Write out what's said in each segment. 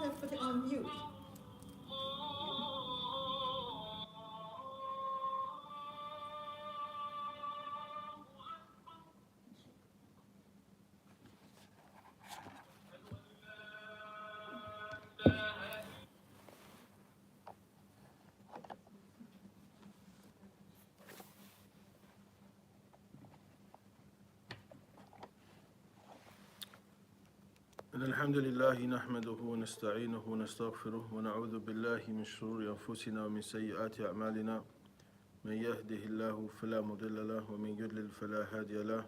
Let's put it on mute. الحمد لله نحمده ونستعينه ونستغفره ونعوذ بالله من شرور أنفسنا ومن سيئات أعمالنا من يهده الله فلا مضل له ومن يضلل فلا هادي له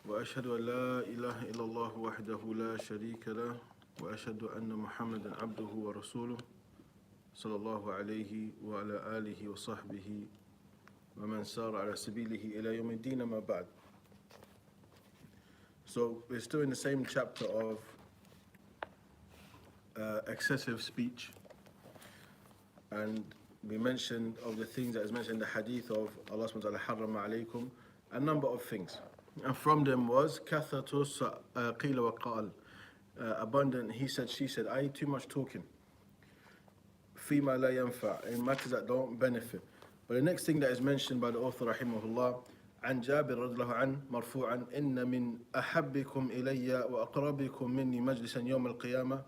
وأشهد أن لا إله إلا الله وحده لا شريك له وأشهد أن محمدا عبده ورسوله صلى الله عليه وعلى آله وصحبه ومن سار على سبيله إلى يوم الدين ما بعد. So we're still in the same chapter of excessive speech, and we mentioned of the things that is mentioned in the hadith of Allah subhanahu wa ta'ala harrama alaykum, a number of things, and from them was kathratu qila wa qal, abundant he said she said, I too much talking, fima la yanfa, in matters that don't benefit. But the next thing that is mentioned by the author rahimahullah, عن جابر رضي الله عنه مرفوعا إن من أحبكم إلي وأقربكم مني مجلسا يوم القيامة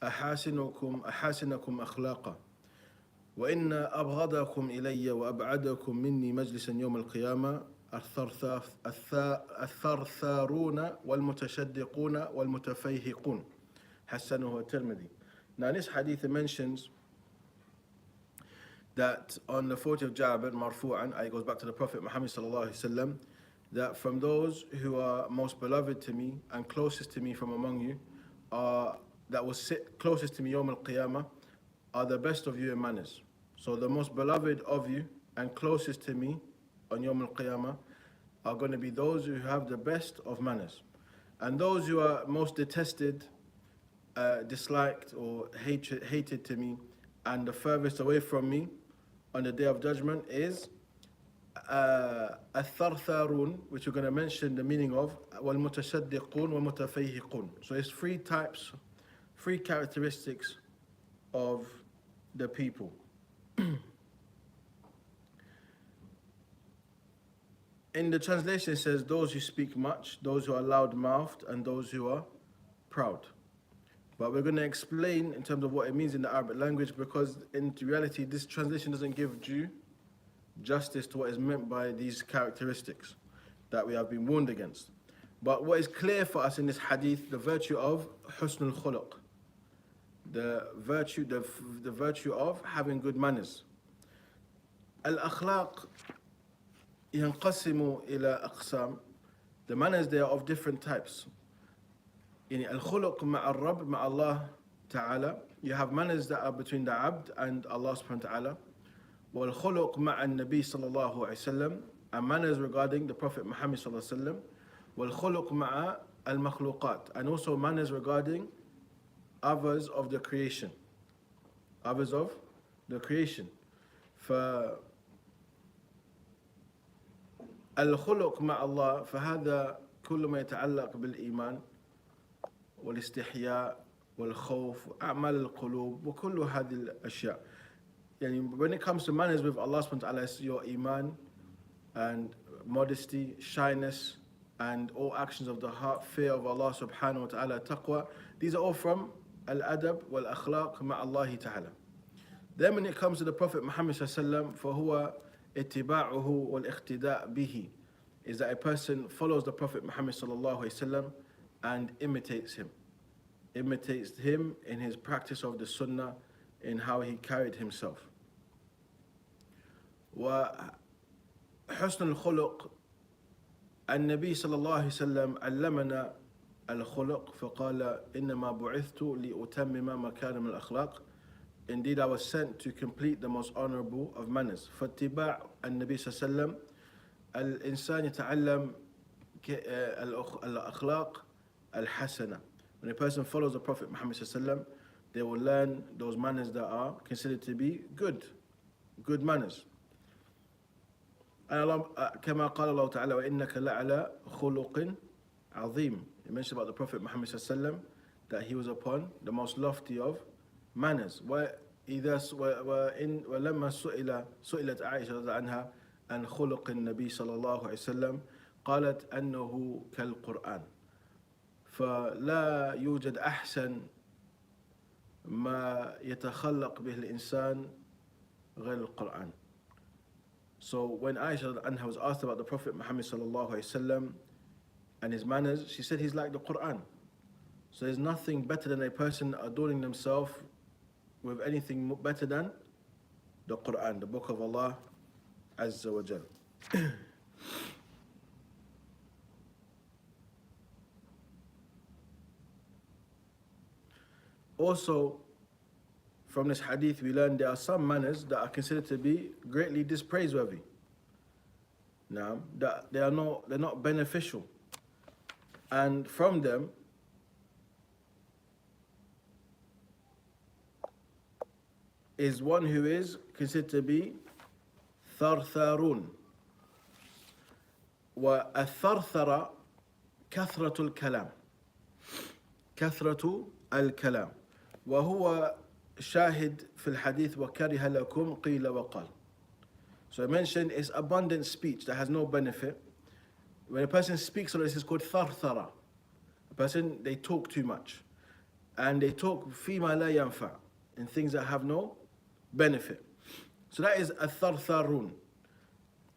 أحاسنكم أخلاقا وإن أبغضكم إلي وأبعدكم مني مجلسا يوم القيامة الثرثارون والمتشدقون والمتفيهقون حسنه الترمذي. Now this hadith mentions that on the 40th Jabir marfu'an, it goes back to the Prophet Muhammad sallallahu alaihi wasallam, that from those who are most beloved to me and closest to me from among you, that will sit closest to me Yawm al-Qiyamah, are the best of you in manners. So the most beloved of you and closest to me on Yawm al-Qiyamah are going to be those who have the best of manners. And those who are most detested, disliked or hated to me and the furthest away from me on the day of judgment is الثرثارون, which we're going to mention the meaning of, والمتشدقون والمتفيهقون. So it's three characteristics of the people. In the translation it says those who speak much, those who are loud-mouthed, and those who are proud. But we're going to explain in terms of what it means in the Arabic language, because in reality this translation doesn't give due justice to what is meant by these characteristics that we have been warned against. But what is clear for us in this hadith, the virtue of husnul khuluq, the virtue of having good manners. Al-akhlaq yanqasimu ila aqsam. The manners, they are of different types. In al-khuluq ma'a al-rabb, ma'a Allah ta'ala, you have manners that are between the abd and Allah subhanahu wa ta'ala. Wal-khuluq ma'a al-nabi sallallahu alayhi wasallam, and manners regarding the Prophet Muhammad sallallahu alayhi wasallam. Wal-khuluq ma'a al-makhluqat, and also manners regarding others of the creation. Others of the creation. فالخلق مع الله فهذا كل ما يتعلق بالإيمان والاستحياء والخوف وأعمال القلوب وكل هذه الأشياء. يعني when it comes to manners with Allah subhanahu wa ta'ala, it's your iman and modesty, shyness, and all actions of the heart, fear of Allah subhanahu wa ta'ala, taqwa. These are all from al-adab wal-akhlaq ma' Allah ta'ala. Then when it comes to the Prophet Muhammad sallallahu alaihi wasallam, فهو اتباعه والاقتداء به, is that a person follows the Prophet Muhammad sallallahu alaihi wasallam and imitates him in his practice of the sunnah, in how he carried himself. وحسن الخلق, النبي صلى الله عليه وسلم علمنا الخلق فقال إنما بعثت لأتمم مكارم الأخلاق. Indeed, I was sent to complete the most honorable of manners. فاتباع النبي صلى الله عليه وسلم, الإنسان يتعلم الأخلاق الحسنة. When a person follows the Prophet Muhammad صلى الله عليه وسلم, they will learn those manners that are considered to be good manners. And كما قال الله تعالى وإنك لعلى خلق عظيم. He mentioned about the Prophet Muhammad صلى الله عليه وسلم that he was upon the most lofty of manners. ولما سئلت عائشة رضي عنها عن خلق النبي صلى الله عليه وسلم قالت أنه كالقرآن. فلا يوجد أحسن ما يتخلق به الإنسان غير القرآن. So when Aisha anha was asked about the Prophet Muhammad sallallahu alaihi wasallam and his manners, she said he's like the Quran. So there's nothing better than a person adorning themselves with anything better than the Quran, the Book of Allah Azza wa Jal. Also, from this hadith we learn there are some manners that are considered to be greatly dispraiseworthy. Now, that they're not beneficial. And from them is one who is considered to be ثرثارون. والثرثرة كثرة الكلام. كثرة الكلام. وهو شاهد في الحديث وكره لكم قيل وقال. So I mentioned it's abundant speech that has no benefit. When a person speaks, so this is called ثرثرة. A person, they talk too much. And they talk فيما لا ينفع, in things that have no benefit. So that is الثرثارون.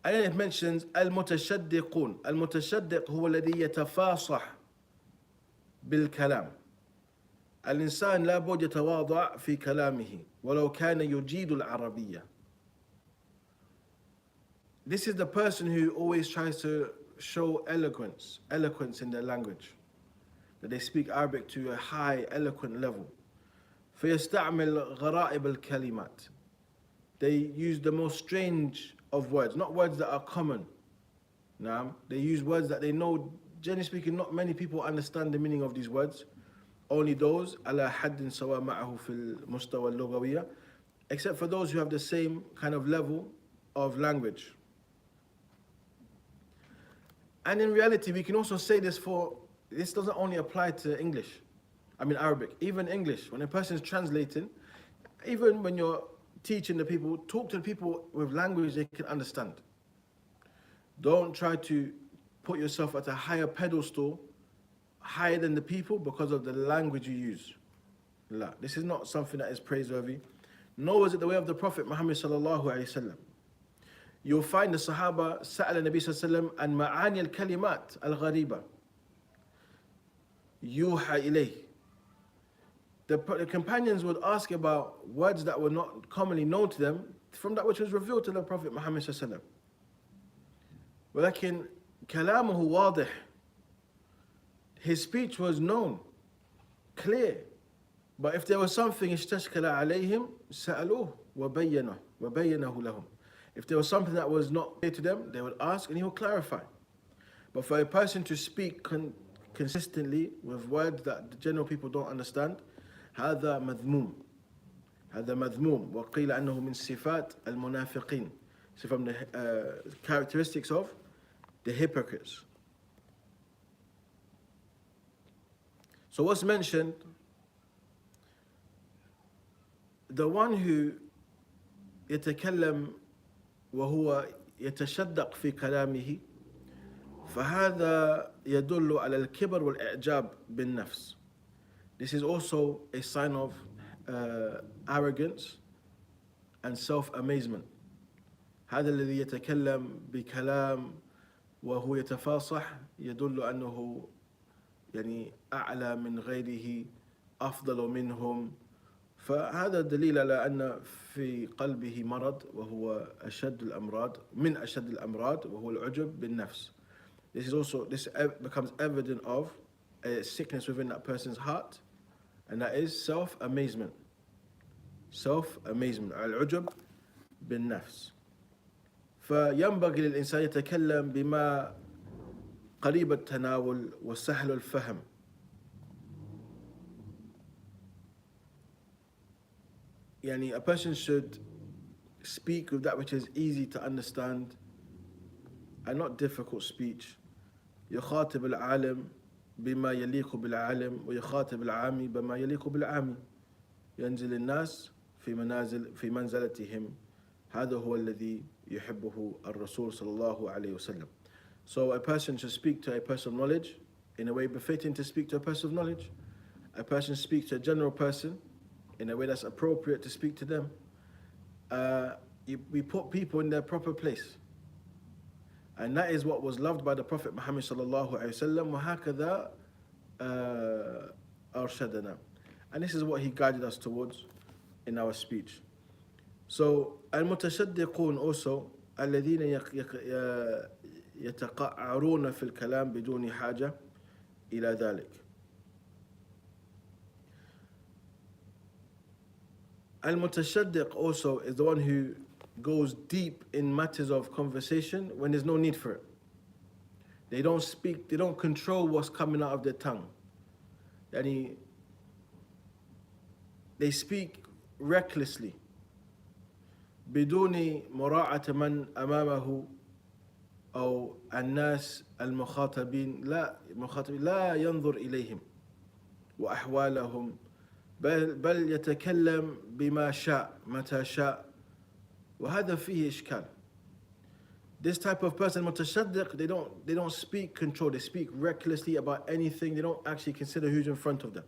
And then it mentions المتشدقون. المتشدق هو الذي يتفاصح بالكلام. الإنسان لابد يتواضع في كلامه ولو كان يجيد العربية. This is the person who always tries to show eloquence in their language, that they speak Arabic to a high eloquent level. فيستعمل غرائب الكلمات. They use the most strange of words, not words that are common. Now, they use words that they know, generally speaking, not many people understand the meaning of these words. Only those على حد سواء معه في المستوى اللغوية, except for those who have the same kind of level of language. And in reality, we can also say this doesn't only apply to Arabic, even English. When a person is translating, even when you're teaching the people, talk to the people with language they can understand. Don't try to put yourself at a higher pedestal, higher than the people because of the language you use. La. This is not something that is praiseworthy. Nor was it the way of the Prophet Muhammad sallallahu alaihi wasallam. You'll find the Sahaba سأل النبي صلى الله عليه وسلم عن معاني الكلمات الغريبة يوحى إليه. The companions would ask about words that were not commonly known to them from that which was revealed to the Prophet Muhammad صلى الله عليه وسلم. ولكن كلامه واضح. His speech was known, clear. But if there was something استشكل عليهم سألوه وبينه لهم. If there was something that was not clear to them, they would ask and he would clarify. But for a person to speak consistently with words that the general people don't understand, هذا مذموم. وقيل أنه من صفات المنافقين. So from the characteristics of the hypocrites. So what's mentioned, the one who يتكلم وهو يتشدق في كلامه فهذا يدل على الكبر والإعجاب بالنفس. This is also a sign of arrogance and self-amazement. هذا الذي يتكلم بكلام وهو يتفاصح يدل أنه يعني أعلى من غيره أفضل منهم. فهذا دليل على أن في قلبه مرض وهو من أشد الأمراض وهو العجب بالنفس. This becomes evident of a sickness within that person's heart, and that is self-amazement. العجب بالنفس. فينبغي للإنسان يتكلم بما قريب التناول وسهل الفهم. يعني a person should speak with that which is easy to understand and not difficult speech. يخاطب العالم بما يليق بالعالم ويخاطب العامي بما يليق بالعامي. ينزل الناس في منزلتهم. هذا هو الذي يحبه الرسول صلى الله عليه وسلم. So a person should speak to a person of knowledge in a way befitting to speak to a person of knowledge. A person speaks to a general person in a way that's appropriate to speak to them. We put people in their proper place. And that is what was loved by the Prophet Muhammad sallallahu alayhi wa sallam. أرشدنا. And this is what he guided us towards in our speech. So, المتشدقون also الذين يتقعرون في الكلام بدون حاجة إلى ذلك. Al-Mutashaddiq also is the one who goes deep in matters of conversation when there's no need for it. They don't speak, they don't control what's coming out of their tongue. Yani, they speak recklessly. بدون مراعاة من أمامه أو الناس المخاطبين لا ينظر إليهم وأحوالهم بل يتكلم بما شاء متى شاء وهذا فيه إشكال. This type of person متشدق, they don't speak control, they speak recklessly about anything, they don't actually consider who's in front of them.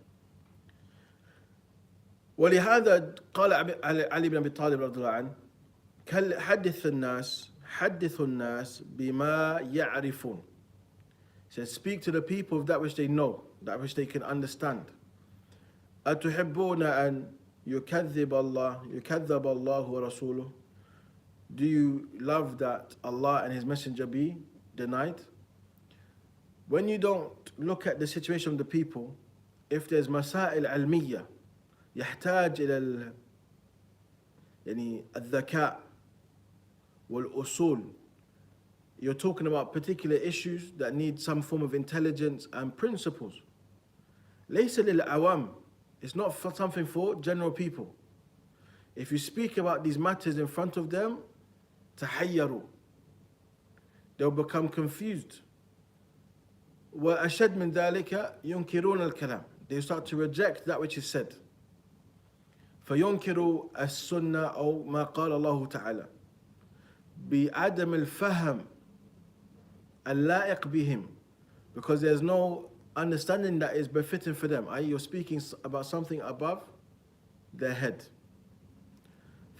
ولهذا قال علي بن أبي طالب رضي الله عنه حدثوا الناس بما يعرفون. He said, speak to the people of that which they know, that which they can understand. أتحبون أن يكذب الله ورسوله? Do you love that Allah and His Messenger be denied? When you don't look at the situation of the people, if there's مسائل علمية يحتاج إلى يعني الذكاء والأصول, you're talking about particular issues that need some form of intelligence and principles. ليس للعوام, it's not for something for general people. If you speak about these matters in front of them, تحيروا, they'll become confused. وأشد من ذلك ينكرون الكلام, they start to reject that which is said. فينكروا السنة أو ما قال الله تعالى بعدم الفهم اللائق بهم, because there's no understanding that is befitting for them. You're speaking about something above their head.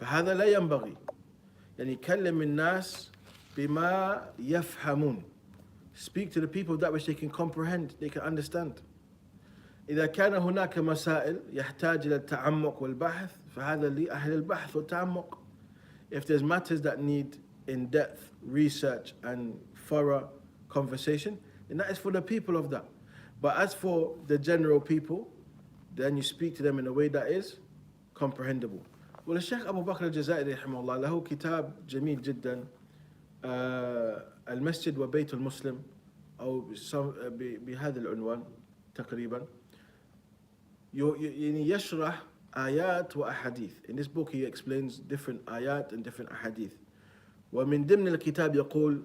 فهذا لا ينبغي. يعني كلم الناس بما يفهمون. Speak to the people that which they can comprehend, they can understand. إذا كان هناك مسائل يحتاج إلى التعمق والبحث فهذا لأهل البحث والتعمق. If there's matters that need in-depth research and thorough conversation, then that is for the people of that. But as for the general people, then you speak to them in a way that is comprehensible. Well, الشيخ أبو بكر الجزائري رحمه الله له كتاب جميل جدا المسجد وبيت المسلم أو بهذا العنوان تقريبا. يشرح آيات وأحاديث. In this book he explains different ayat and different ahadith. ومن ضمن الكتاب يقول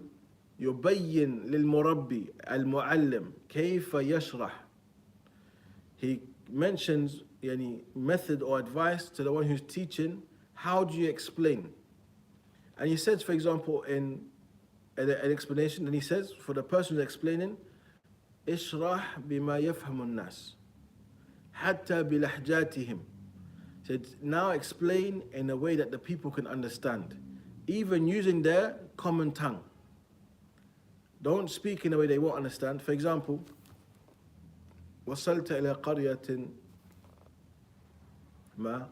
يبين للمربي المعلم كيف يشرح. He mentions يعني method or advice to the one who's teaching, how do you explain? And he says, for example, in an explanation, and he says for the person who's explaining, اشرح بما يفهم الناس حتى بلهجاتهم. Said, now explain in a way that the people can understand, even using their common tongue. Don't speak in a way they won't understand. For example, وصلت إلى قرية ما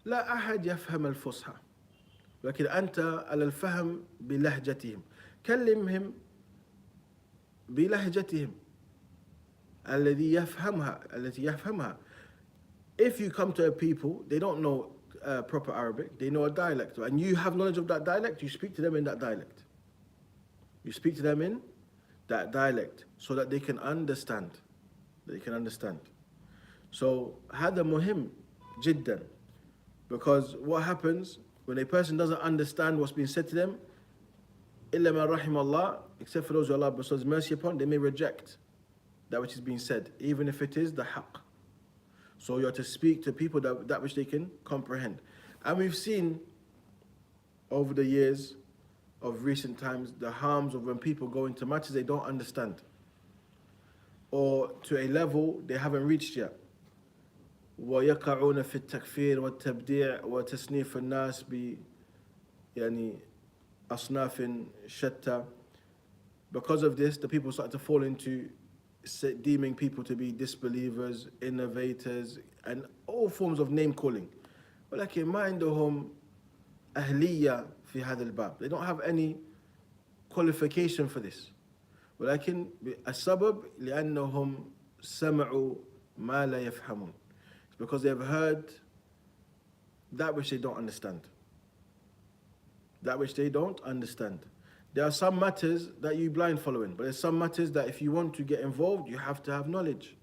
لا أحد يفهم الفصحى لكن أنت على الفهم بلهجتهم. كلمهم بلهجتهم التي يفهمها. If you come to a people, they don't know proper Arabic, they know a dialect, and you have knowledge of that dialect, you speak to them in that dialect. You speak to them in that dialect so that they can understand. So هذا مهم جدا, because what happens when a person doesn't understand what's being said to them, إلا ما رحم الله, except for those who Allah bestows mercy upon, they may reject. that which is being said, even if it is the haqq. So you are to speak to people that which they can comprehend. And we've seen over the years of recent times the harms of when people go into matters they don't understand, or to a level they haven't reached yet. ويقعون في التكفير والتبديع وتصنيف الناس ب يعني أصناف شتى. Because of this, the people start to fall into deeming people to be disbelievers, innovators, and all forms of name calling. ولكن ما عندهم أهلية في هذا الباب. They don't have any qualification for this. ولكن السبب لأنهم سمعوا ما لا يفهمون. It's because they have heard that which they don't understand. That which they don't understand. There are some matters that you blind following, but there's some matters that if you want to get involved, you have to have knowledge.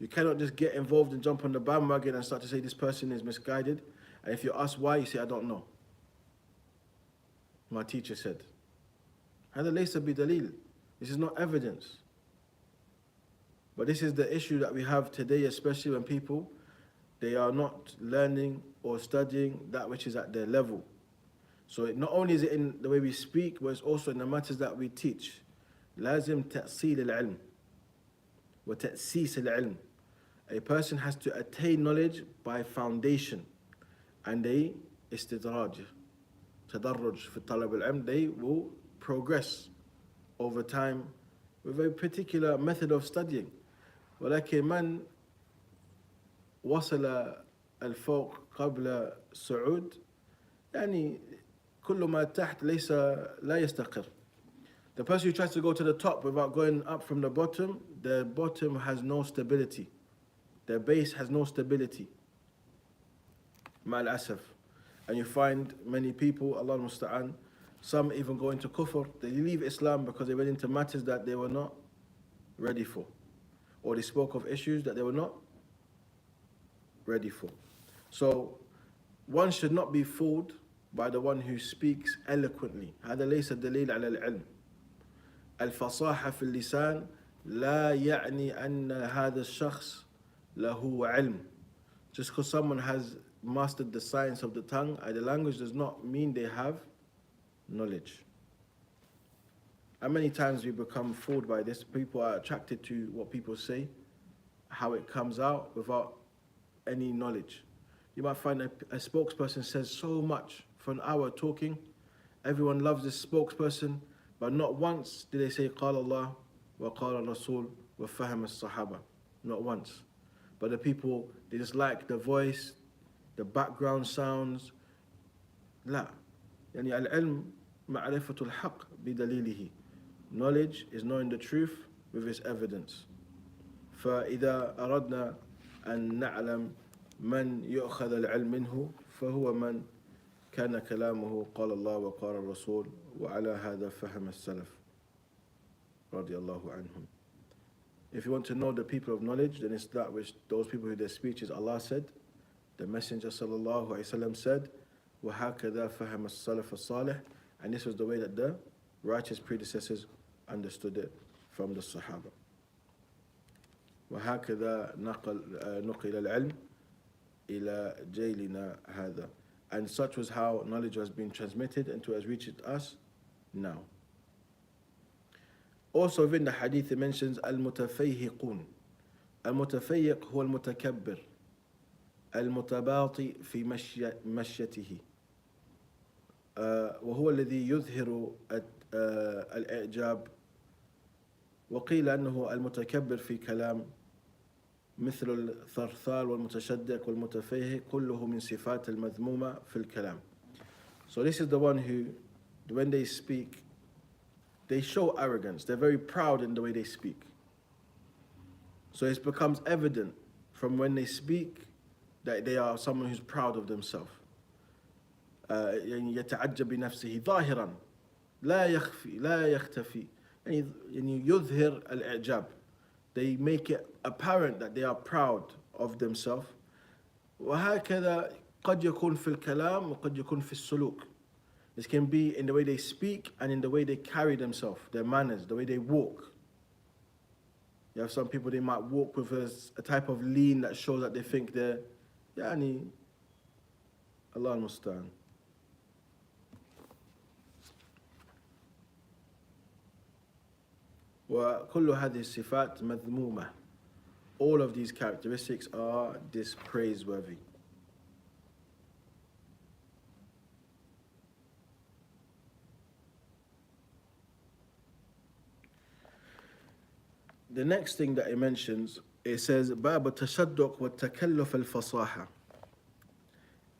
You cannot just get involved and jump on the bandwagon and start to say this person is misguided. And if you ask why, you say, I don't know. My teacher said. هذا ليس بدليل. This is not evidence. But this is the issue that we have today, especially when people, they are not learning or studying that which is at their level. So not only is it in the way we speak, but it's also in the matters that we teach. لازم تأصيل العلم وتأسيس العلم. A person has to attain knowledge by foundation and they استدراج تدرج في طلب العلم. They will progress over time with a particular method of studying. ولكن من وصل الفوق قبل صعود يعني كل ما تحت ليس لا يستقر. The person who tries to go to the top without going up from the bottom, the bottom has no stability. Their base has no stability. مع الأسف. And you find many people, Allah al-Musta'an, some even go into kufr. They leave Islam because they went into matters that they were not ready for. Or they spoke of issues that they were not ready for. So one should not be fooled by the one who speaks eloquently. هذا ليس دليل على العلم. الفصاحة في اللسان لا يعني أن هذا الشخص له علم. Just because someone has mastered the science of the tongue and the language does not mean they have knowledge. And many times we become fooled by this. People are attracted to what people say, how it comes out without any knowledge. You might find a spokesperson says so much for an hour talking. Everyone loves this spokesperson, but not once did they say قال الله وقال الرسول وفهم الصحابة. Not once. But the people, they just like the voice, the background sounds. لا. يعني العلم معرفة الحق بدليله. Knowledge is knowing the truth with its evidence. فإذا أردنا أن نعلم من يؤخذ العلم منه فهو من كان كلامه قال الله وقال الرسول وعلى هذا فهم السلف رضي الله عنهم. If you want to know the people of knowledge, then it's that which those people who their speeches Allah said, the Messenger sallallahu alaihi wasallam said, وهكذا فهم السلف الصالح, and this was the way that the righteous predecessors understood it from the Sahaba. وهكذا نقل العلم إلى جيلنا هذا. And such was how knowledge has been transmitted and to has reached us now. Also within the hadith it mentions المتفيهقون. المتفيق هو المتكبر المتباطئ في مشيته وهو الذي يظهر الإعجاب. وقيل أنه المتكبر في كلام مثل الثرثال والمتشدق والمتفيهق كله من صفات المذمومة في الكلام. So this is the one who, when they speak, they show arrogance. They're very proud in the way they speak. So it becomes evident from when they speak that they are someone who's proud of themselves. يتعجب بنفسه ظاهرا لا يخفي لا يختفي يعني يظهر الإعجاب. They make it apparent that they are proud of themselves. وهكذا قد يكون في الكلام وقد يكون في السلوك. This can be in the way they speak and in the way they carry themselves, their manners, the way they walk. You have some people, they might walk with a type of lean that shows that they think they're, yani, Allah al-Mustan. وكل هذه الصفات مذمومة. All of these characteristics are dispraiseworthy. The next thing that it mentions, it says باب التشدق والتكلف الفصاحة.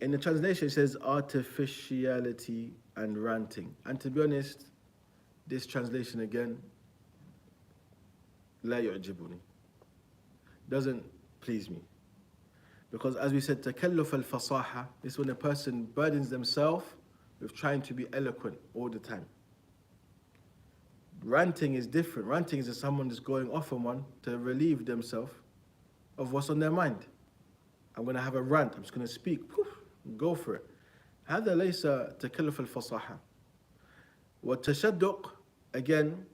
In the translation it says artificiality and ranting. And to be honest, this translation again, لا يعجبني, doesn't please me. Because as we said, تكلف الفصاحة is when a person burdens themselves with trying to be eloquent all the time. Ranting is different. Ranting is someone that's going off on one to relieve themselves of what's on their mind. I'm going to have a rant. I'm just going to speak. Poof, go for it. هذا ليس تكلف الفصاحة. والتشدق, again,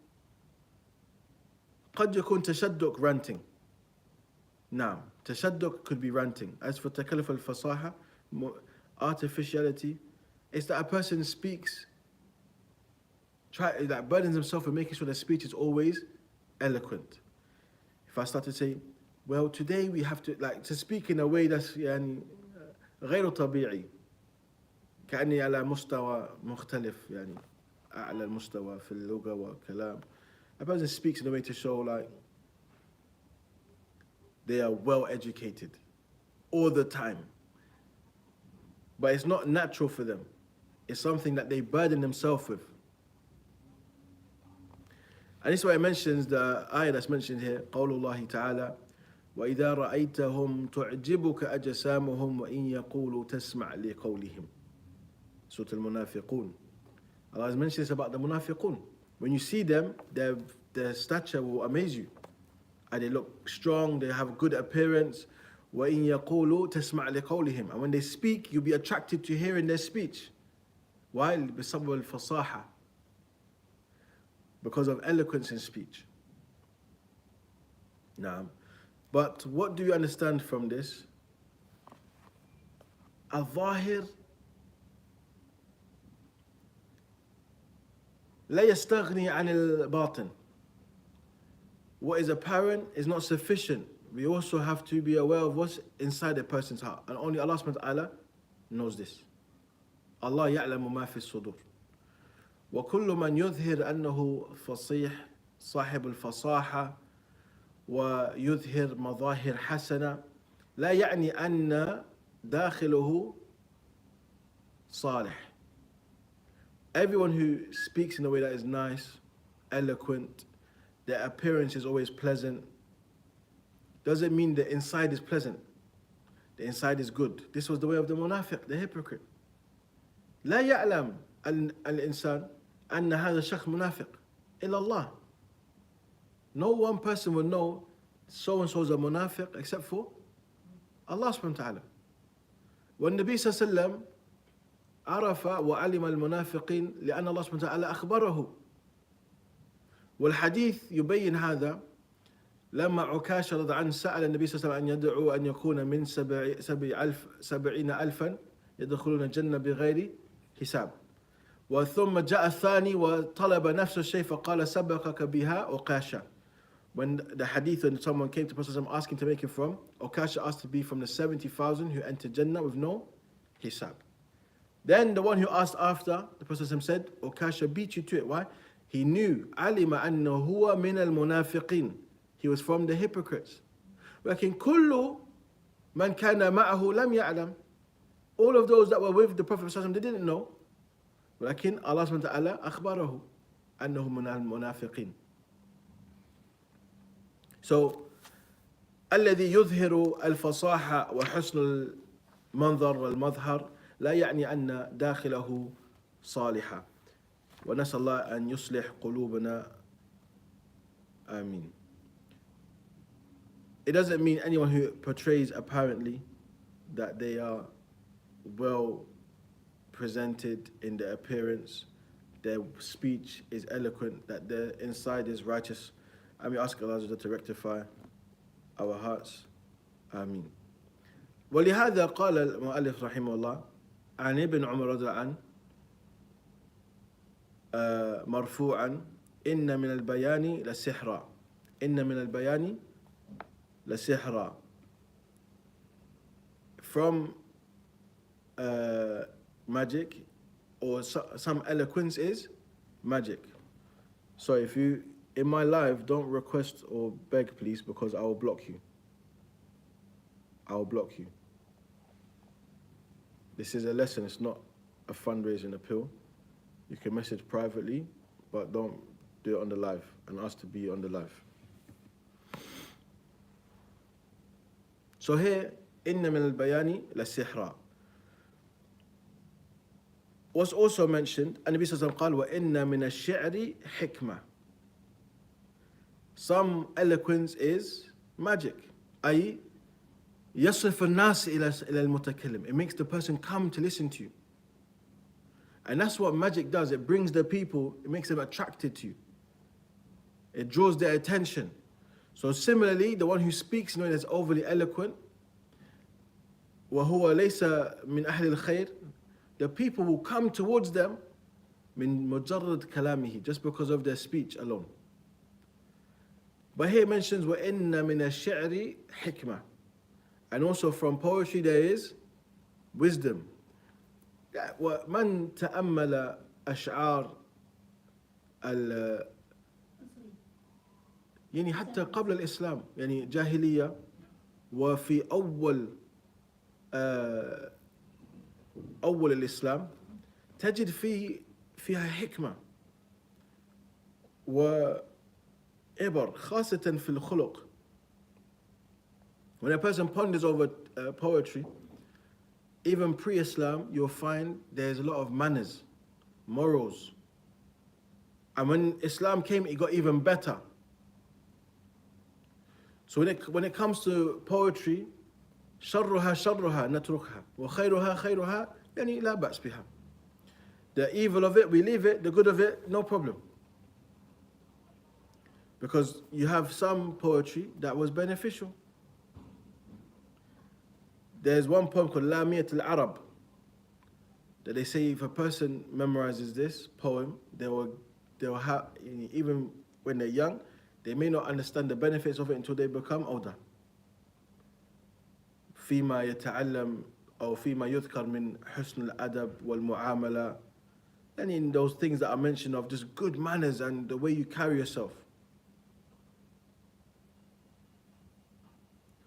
قد يكون تشدق ranting. Now, تشدق could be ranting. As for تكلف الفصاحة, artificiality, it's that a person speaks, that burdens himself with making sure the speech is always eloquent. If I start to say, well, today we have to speak in a way that's يعني غير طبيعي, كأني على مستوى مختلف, يعني أعلى المستوى في اللغة والكلام. A person speaks in a way to show like they are well educated all the time, but it's not natural for them. It's something that they burden themselves with. And this is why it mentions the ayah that's mentioned here, قول الله تعالى وإذا رأيتهم تعجبك أجسامهم وإن يقولوا تسمع لقولهم. Surah Al-Munafiqun. Allah has mentioned this about the Munafiqun. When you see them, their stature will amaze you. And they look strong, they have good appearance. وَإِن يَقُولُوا تَسْمَعْ لِقَوْلِهِمْ. And when they speak, you'll be attracted to hearing their speech. Why? بِسَبْوَ الْفَصَاحَةِ. Because of eloquence in speech. Now, but what do you understand from this? الظاهر لا يستغني عن الباطن. What is apparent is not sufficient. We also have to be aware of what's inside a person's heart. And only Allah subhanahu wa ta'ala knows this. Allah يعلم ما في الصدور. وكل من يظهر أنه فصيح صاحب الفصاحة ويظهر مظاهر حسنة لا يعني أن داخله صالح. Everyone who speaks in a way that is nice, eloquent, their appearance is always pleasant, doesn't mean the inside is pleasant. The inside is good. This was the way of the munafiq, the hypocrite. لا يعلم الإنسان أن هذا الشخص منافق إلا الله. No one person will know so and so is a munafiq except for Allah subhanahu wa ta'ala. والنبي صلى الله عليه وسلم عرف وعلم المنافقين لأن الله سبحانه وتعالى أخبره. والحديث يبين هذا لما عكاشة رضي عنه سأل النبي صلى الله عليه وسلم أن يدعو أن يكون من 70,000 يدخلون الجنة بغير حساب. وثم جاء الثاني وطلب نفس الشيء فقال سبقك بها عكاشة. When the hadith, when someone came to Prophet asking to make him from, Ukasha asked to be from the 70,000 who entered Jannah with no hisab. Then the one who asked after, the Prophet said, Ukasha beat you to it. Why? He knew, alima anna huwa min al-munafiqin. He was from the hypocrites. ولكن كل من كان معه لم يعلم. All of those that were with the Prophet they didn't know. ولكن Allah subhanahu wa ta'ala أخبره أنه من المنافقين. So, الذي يظهر الفصاحة وحسن المنظر والمظهر لا يعني أن داخله صالحا. ونسأل الله أن يصلح قلوبنا. آمين. It doesn't mean anyone who portrays apparently that they are well presented in their appearance, their speech is eloquent, that their inside is righteous. And we ask Allah to rectify our hearts. Ameen. ولهذا قال المؤلف رحمه الله عن ابن عمر رضي الله عنه مرفوعا إن من البيان لسحرا إن من البيان لسحرا. From magic or some eloquence is magic. So if you in my life, don't request or beg, please, because I will block you. I will block you. This is a lesson. It's not a fundraising appeal. You can message privately, but don't do it on the live and ask to be on the live. So here, إن من البيان لسحرا. Was also mentioned, and Nabi Sallallahu Alaihi Wasallam قال وإن من الشعر حكمة. Some eloquence is magic. أي يصرف الناس إلى المتكلم. It makes the person come to listen to you. And that's what magic does. It brings the people, it makes them attracted to you. It draws their attention. So similarly, the one who speaks knowing that's overly eloquent, وهو ليس من أهل الخير, the people will come towards them من مجرد كلامه, just because of their speech alone. But here it mentions وَإِنَّ مِنَ الشِّعْرِ حِكْمَةً. And also from poetry there is wisdom. ومن تأمل أشعار يعني حتى قبل الإسلام يعني جاهلية وفي أول الإسلام تجد فيها حكمة وعبر خاصة في الخلق. When a person ponders over poetry, even pre-Islam, you'll find there's a lot of manners, morals. And when Islam came, it got even better. So when it comes to poetry, شرها شرها نتركها وخيرها خيرها يعني لا بأس بها. The evil of it, we leave it. The good of it, no problem. Because you have some poetry that was beneficial. There's one poem called Lamiyat al-Arab that they say if a person memorizes this poem, they will have, even when they're young, they may not understand the benefits of it until they become older. فيما يتعلم أو فيما يذكر من حسن الأدب والمعاملة, and in those things that are mentioned of just good manners and the way you carry yourself.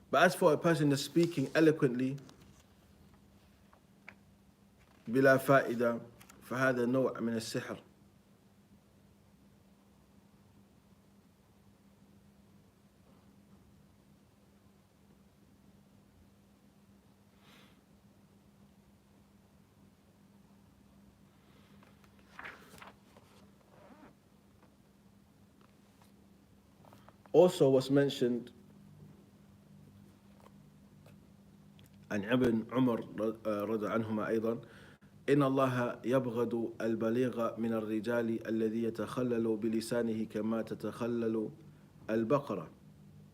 But as for a person that's speaking eloquently بلا فائدة فهذا نوع من السحر. Also was mentioned عن ابن عمر رضي عنهما أيضا إن الله يبغض البليغ من الرجال الذي يتخلل بلسانه كما تتخلل البقرة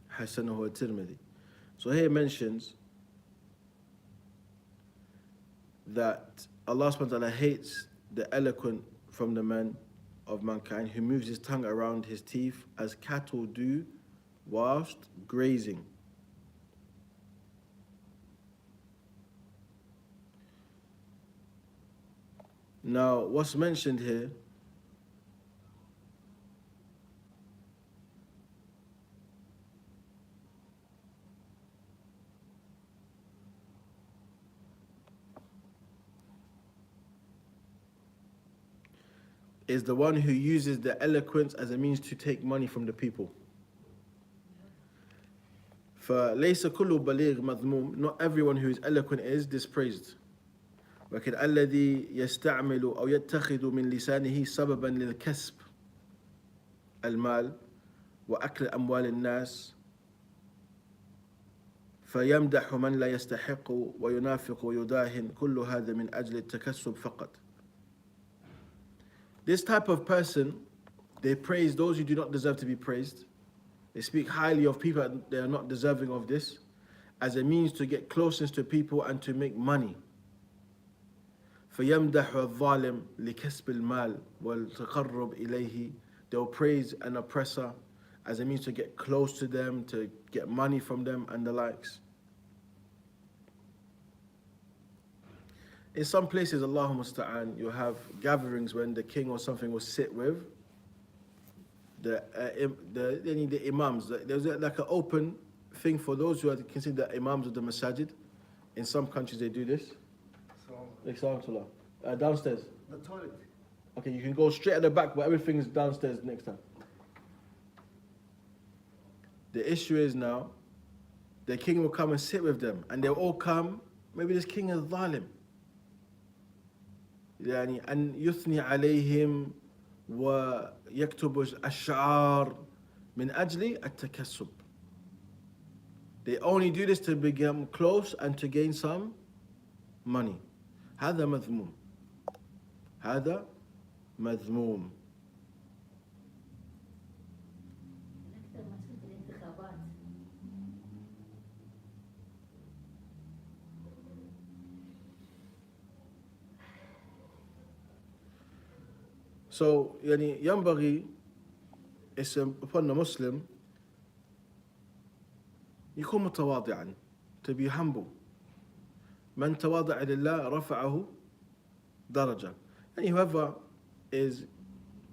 حسنه الترمذي. So here mentions that Allah subhanahu wa ta'ala hates the eloquent from the man of mankind who moves his tongue around his teeth as cattle do whilst grazing. Now, what's mentioned here is the one who uses the eloquence as a means to take money from the people. فَلَيْسَ كُلُّ بَلِيغ مَذْمُوم. Not everyone who is eloquent is dispraised. لكن الذي يستعمل أو يتخذ من لسانه سببا للكسب المال وأكل أموال الناس فيمدح من لا يستحق وينافق ويداهن كل هذا من أجل التكسب فقط. This type of person, they praise those who do not deserve to be praised, They speak highly of people that they are not deserving of this as a means to get closeness to people and to make money. فَيَمْدَحُ الظَّالِمُ لِكَسْبِ الْمَالِ وَالْتَقَرُّبِ إِلَيْهِ. They will praise an oppressor as a means to get close to them, to get money from them and the likes. In some places, Allahumma musta'an, you have gatherings when the king or something will sit with the imams. There's like an open thing for those who are considered the imams of the masajid. In some countries they do this. Downstairs. The toilet. Okay, you can go straight at the back, but everything is downstairs next time. The issue is now, the king will come and sit with them, and they'll all come. Maybe this king is zalim. يعني أن يثني عليهم ويكتب الأشعار من أجل التكسب. They only do this to become close and to gain some money. هذا مذموم. هذا مذموم. So يعني ينبغي upon the Muslim يكون متواضعا, to be humble. من تواضع لله رفعه درجة. And whoever is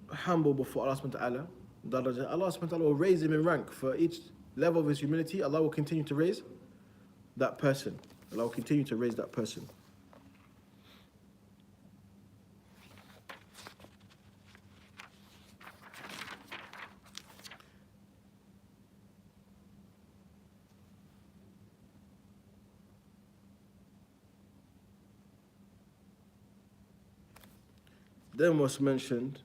humble before Allah subhanahu wa ta'ala, درجة, Allah subhanahu wa ta'ala will raise him in rank. For each level of his humility, Allah will continue to raise that person. Allah will continue to raise that person. Then was mentioned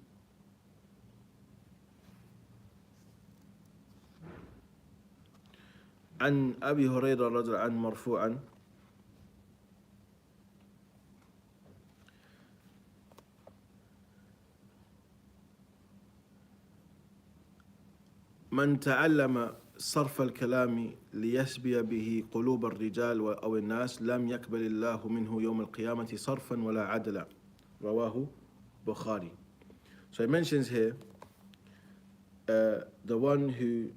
عن أبي هريرة رضي الله عنه مرفوعا من تعلم صرف الكلام ليسبي به قلوب الرجال أو الناس لم يقبل الله منه يوم القيامة صرفا ولا عدلا. رواه Bukhari. So it mentions here the one who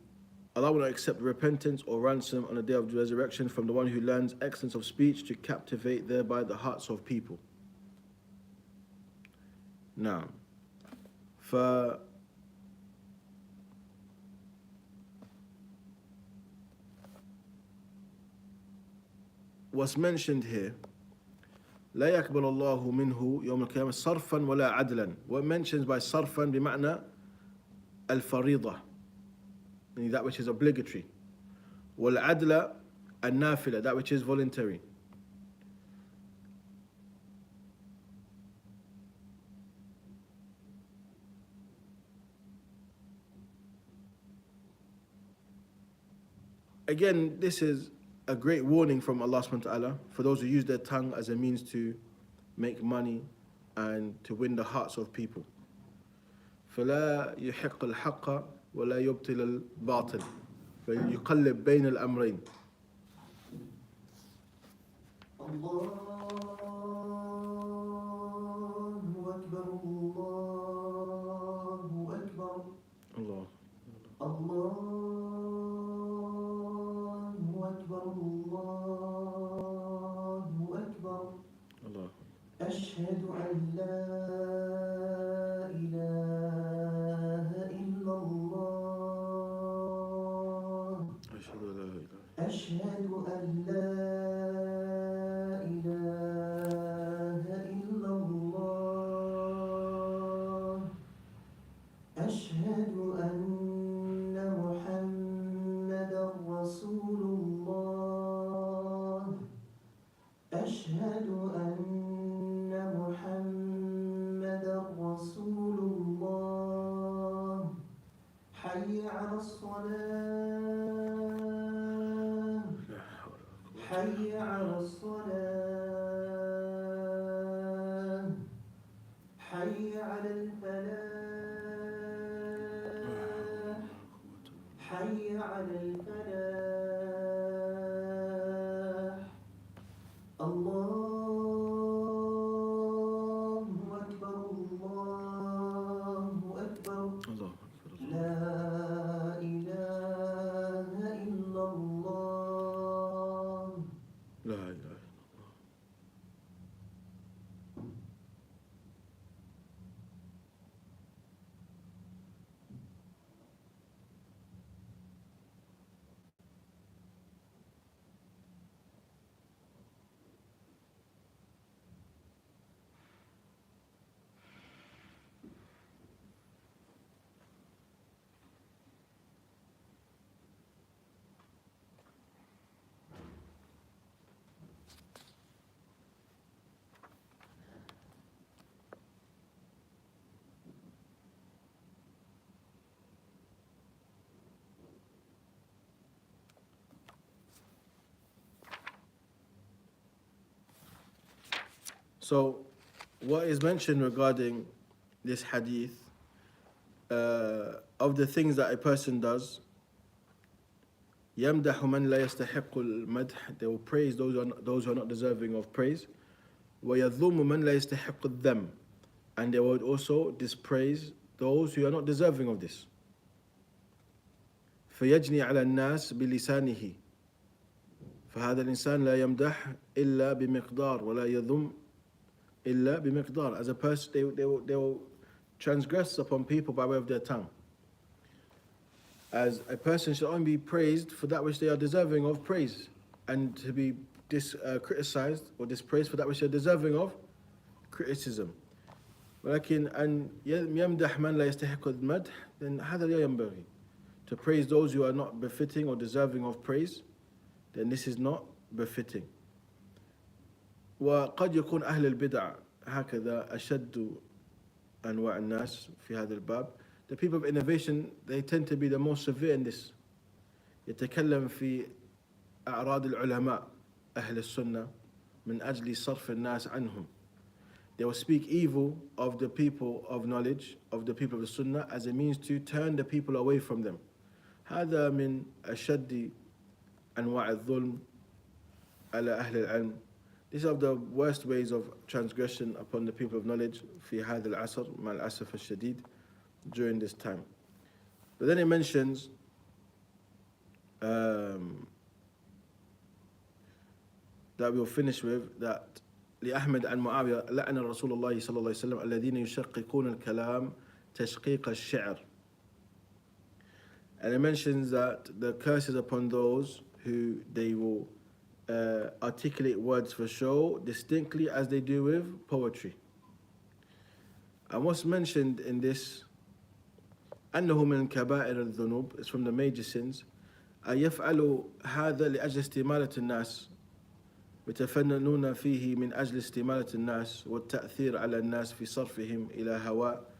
Allah will not accept repentance or ransom on the day of the resurrection from the one who learns excellence of speech to captivate thereby the hearts of people. Now, for what's mentioned here, لا يقبل الله منه يوم القيامة صرفا ولا عدلا. What mentions by صرفا بمعنى الفريضة, meaning that which is obligatory. والعدل النافلة, that which is voluntary. Again, this is a great warning from Allah subhanahu wa ta'ala for those who use their tongue as a means to make money and to win the hearts of people. فلا يحق الحق ولا يبطل الباطل فيقلب بين الأمرين. الله أكبر الله أكبر الله الله أكبر الله أكبر الله أشهد أن لا إله إلا الله أشهد أن لا إله إلا الله أشهد أن محمدا رسول الله أشهد أن محمدا رسول الله حي على الصلاة حي على الصلاة حي على الفلاح حي So, what is mentioned regarding this hadith, of the things that a person does, يمدح من لا يستحق المدح, they will praise those who are not deserving of praise. ويذم من لا يستحق الذم, and they would also dispraise those who are not deserving of this. فيجني على الناس بلسانه, فهذا الإنسان لا يمدح إلا بمقدار ولا يذم إلا بمقدار. As a person, they will transgress upon people by way of their tongue. As a person should only be praised for that which they are deserving of praise, and to be criticized or dispraised for that which they are deserving of criticism. ولكن أن يمدح من لا يستحق المدح, then هذا لا ينبغي. To praise those who are not befitting or deserving of praise, then this is not befitting. وقد يكون أهل البدع هكذا أشد أنواع الناس في هذا الباب. The people of innovation, they tend to be the most severe in this. يتكلم في أعراض العلماء أهل السنة من أجل صرف الناس عنهم. They will speak evil of the people of knowledge, of the people of the sunnah, as a means to turn the people away from them. هذا من أشد أنواع الظلم على أهل العلم. These are the worst ways of transgression upon the people of knowledge في هذا العصر مع الأسف الشديد, during this time. But then it mentions that we'll finish with that لأحمد عن معاوية لعن رسول الله صلى الله عليه وسلم الذين يشققون الكلام تشقيق الشعر. And it mentions that the curse is upon those who they will articulate words for show distinctly as they do with poetry. And what's mentioned in this أنه من كبائر الذنوب, is from the major sins. يفعل هذا لأجل استمالة الناس, يتفننون فيه من أجل استمالة الناس والتأثير على الناس في صرفهم إلى هواء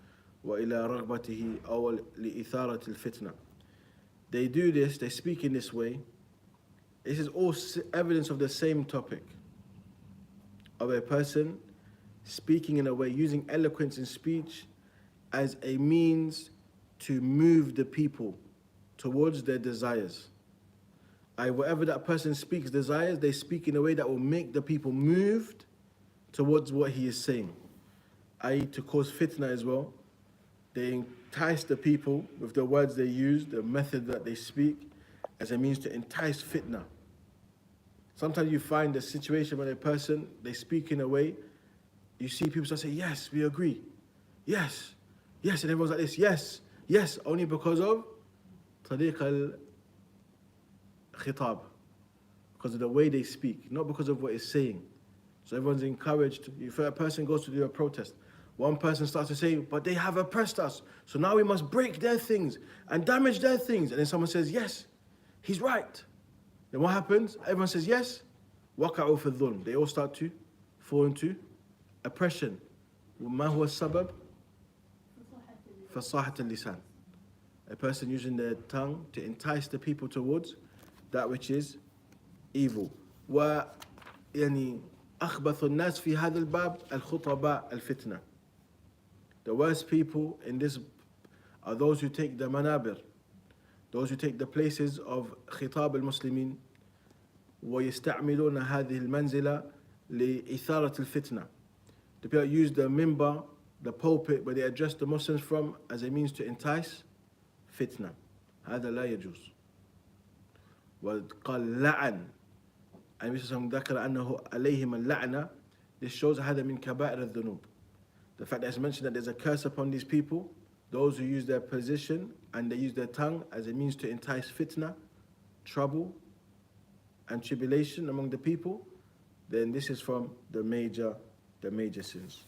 وإلى رغبته أو لإثارة الفتنة. They do this, they speak in this way. This is all evidence of the same topic, of a person speaking in a way, using eloquence in speech as a means to move the people towards their desires. Whatever that person speaks desires, they speak in a way that will make the people moved towards what he is saying. To cause fitna as well. They entice the people with the words they use, the method that they speak, as a means to entice fitna. Sometimes you find a situation when a person, they speak in a way, you see people start saying, yes, we agree. Yes, yes, and everyone's like this, yes, yes, only because of tariq al-khitab, because of the way they speak, not because of what it's saying. So everyone's encouraged. If a person goes to do a protest, one person starts to say, but they have oppressed us, so now we must break their things and damage their things. And then someone says, yes, he's right. Then what happens? Everyone says, yes, وقعوا في الظلم. They all start to fall into oppression. وما هو السبب؟ فصاحة اللسان. A person using their tongue to entice the people towards that which is evil. ويعني أخبث الناس في هذا الباب الخطباء الفتنة. The worst people in this are those who take the manabir, those who take the places of khitab al-Muslimin, ويستعملون هذه المنزلة لإثارة الفتنة. The people use the minbar, the pulpit where they address the Muslims from, as a means to entice fitna. هذا لا يجوز. وقال لعن. And Mr. ذكر أنه عليهم اللعنة. This shows هذا من كبائر الذنوب. The fact that it's mentioned that there's a curse upon these people, those who use their position and they use their tongue as a means to entice fitna, trouble, and tribulation among the people, then this is from the major sins.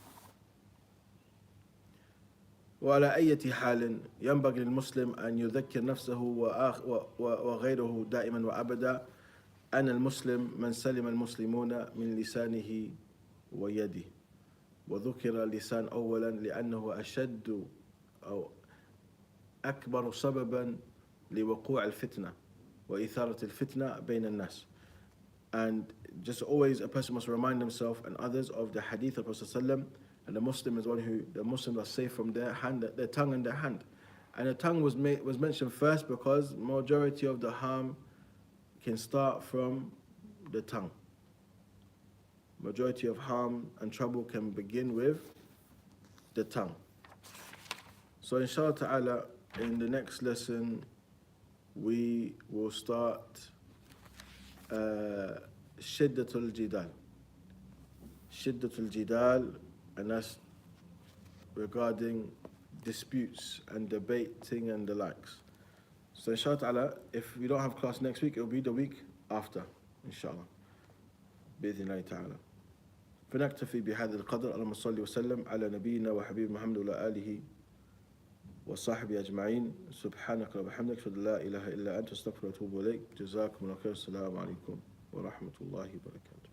وعلى أي حال ينبغي للمسلم أن يذكر نفسه وغيره دائما وأبدا أن المسلم من سلم المسلمون من لسانه ويده. وذكر اللسان أولا لأنه أشد أو أكبر سببا لوقوع الفتنة وإثارة الفتنة بين الناس. And just always a person must remind himself and others of the hadith of Prophet ﷺ, and the Muslim is one who the Muslims are safe from their hand, their tongue and their hand. And the tongue was mentioned first because majority of the harm can start from the tongue. Majority of harm and trouble can begin with the tongue. So inshallah ta'ala, in the next lesson, we will start Shiddatul Jidal. Shiddatul Jidal, and that's regarding disputes and debating and the likes. So inshallah ta'ala, if we don't have class next week, it'll be the week after, inshallah. بإذن الله تعالى. فنكتفي بهذا القدر. اللهم صل وسلم على نبينا وحبيب محمد وعلى آله وصحبه أجمعين. سبحانك وبحمدك أشهد أن لا إله إلا أنت أستغفرك وأتوب إليك. جزاكم الله خير. السلام عليكم ورحمة الله وبركاته.